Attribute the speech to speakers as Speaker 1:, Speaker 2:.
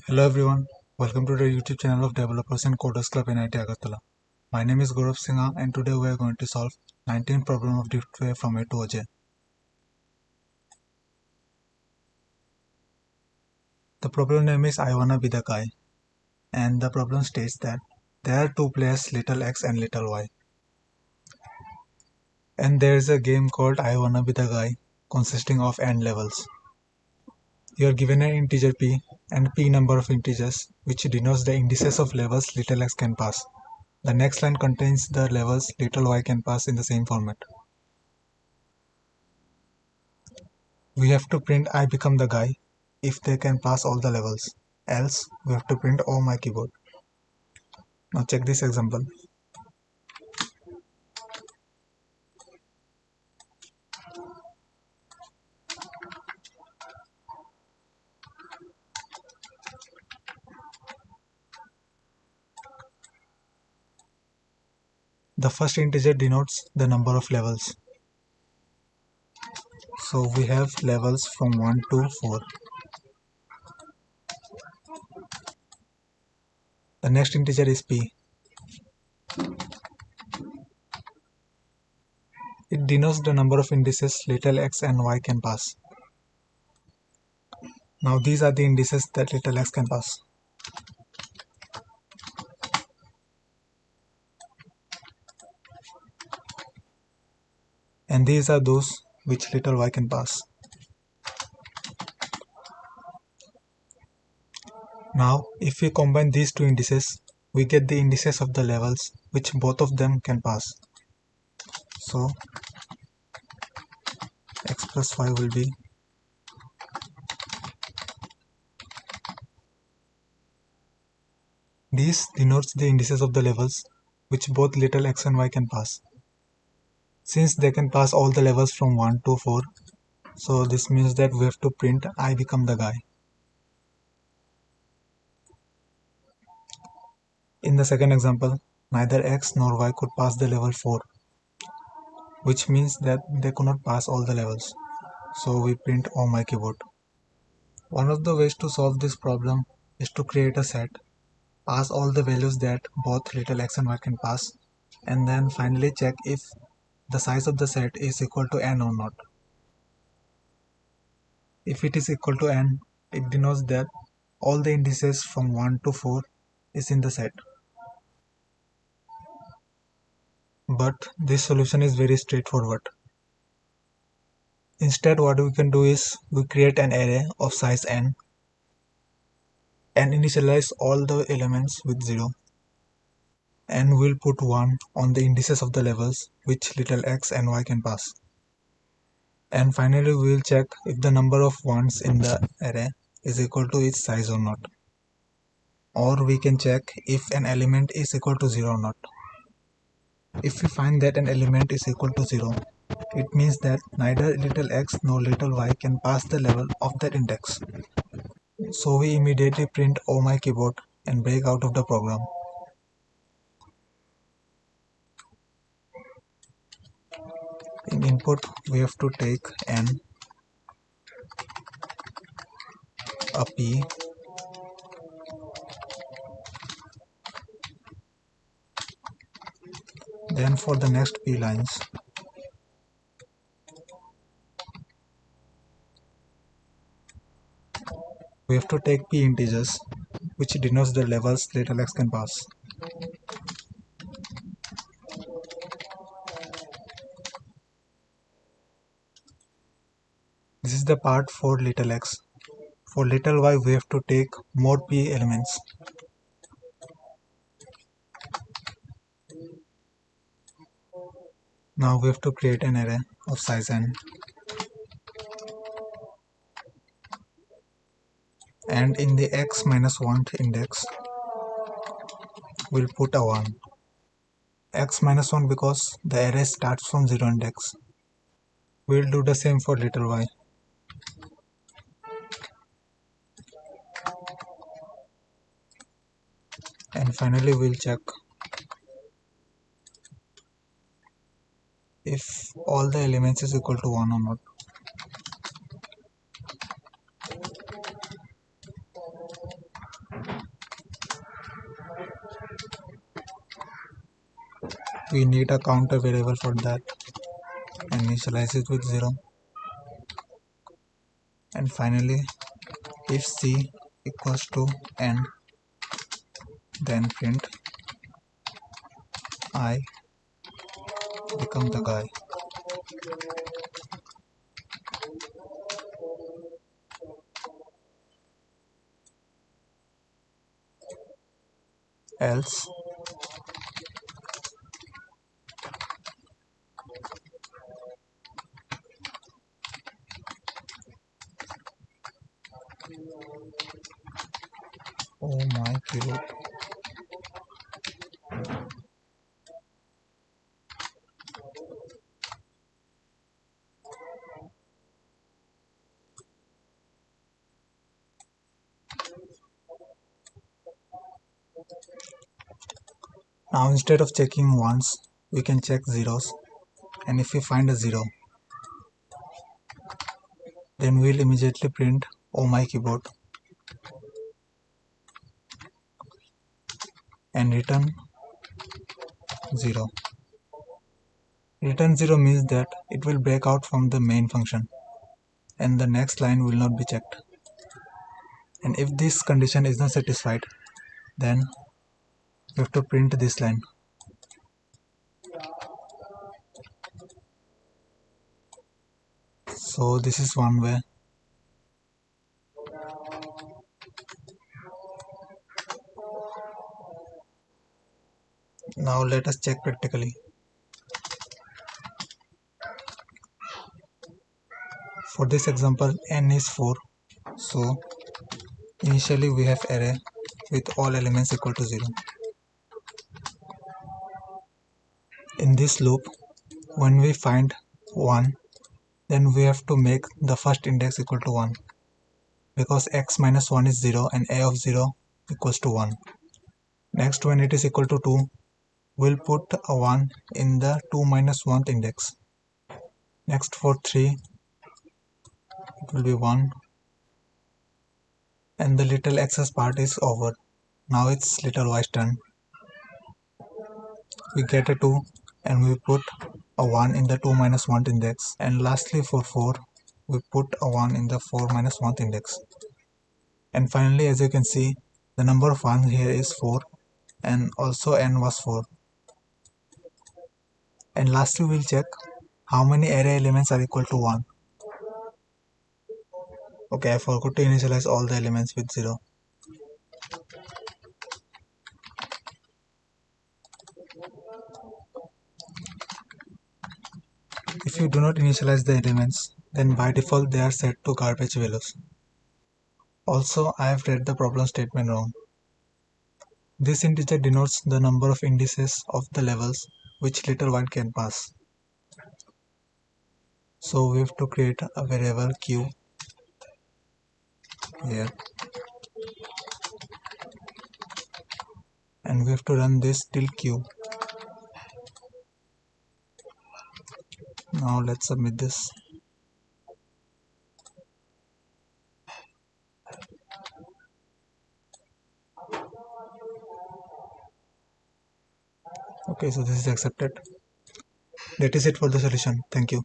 Speaker 1: Hello everyone, welcome to the YouTube channel of Developers and Coders Club NIT-A. My name is Gourab Singha and today we are going to solve 19th problem of driftway from A to J. The problem name is I Wanna Be the Guy, and the problem states that there are two players, little x and little y, and there is a game called I Wanna Be the Guy consisting of n levels. You are given an integer p and p number of integers which denotes the indices of levels little x can pass. The next line contains the levels little y can pass in the same format. We have to print I become the guy if they can pass all the levels. Else, we have to print oh my keyboard. Now check this example. The first integer denotes the number of levels. So we have levels from 1 to 4. The next integer is p. It denotes the number of indices little x and y can pass. Now these are the indices that little x can pass. And these are those which little y can pass. Now if we combine these two indices, we get the indices of the levels which both of them can pass. So x plus y will be these denotes the indices of the levels which both little x and y can pass. Since they can pass all the levels from 1 to 4, so this means that we have to print I become the guy. In the second example, neither x nor y could pass the level 4, which means that they could not pass all the levels. So we print oh my keyboard. One of the ways to solve this problem is to create a set, pass all the values that both little x and y can pass, and then finally check if the size of the set is equal to n or not. If it is equal to n, it denotes that all the indices from 1 to 4 is in the set. But this solution is very straightforward. Instead, what we can do is we create an array of size n and initialize all the elements with 0, and we'll put 1 on the indices of the levels which little x and y can pass. And finally we will check if the number of 1s in the array is equal to its size or not. Or we can check if an element is equal to 0 or not. If we find that an element is equal to 0, it means that neither little x nor little y can pass the level of that index. So we immediately print oh my keyboard and break out of the program. In input, we have to take n, a p, then for the next p lines, we have to take p integers, which denotes the levels little x can pass. This is the part for little x. For little y, we have to take more p elements. Now we have to create an array of size n. And in the x minus 1 index, we'll put a 1. X minus 1 because the array starts from 0 index. We'll do the same for little y. And finally we'll check if all the elements is equal to 1 or not. we need a counter variable for that, and initialize it with 0. And finally, if c equals to n, then print I become the guy. Else oh my keyboard. Now instead of checking ones, we can check zeros, and if we find a 0, then we'll immediately print oh my keyboard and return 0. Return 0 means that it will break out from the main function and the next line will not be checked. And if this condition is not satisfied, then we have to print this line. So this is one way. Now let us check practically. For this example, n is 4. So initially we have array with all elements equal to 0. In this loop, when we find 1, then we have to make the first index equal to 1, because x minus 1 is 0 and a of 0 equals to 1. Next, when it is equal to 2, we'll put a 1 in the 2 minus 1th index. Next, for 3, it will be 1, and the little excess part is over. Now it's little y's turn. We get a 2 and we put a 1 in the 2 minus 1th index, and lastly for 4, we put a 1 in the 4 minus 1th index. And finally, as you can see, the number of 1 here is 4, and also n was 4. And lastly, we'll check how many array elements are equal to 1. Okay, I forgot to initialize all the elements with 0. If you do not initialize the elements, then by default they are set to garbage values. Also, I have read the problem statement wrong. This integer denotes the number of indices of the levels which little one can pass. So we have to create a variable q here, and we have to run this till q. Now let's submit this. Okay, so this is accepted. That is it for the solution. Thank you.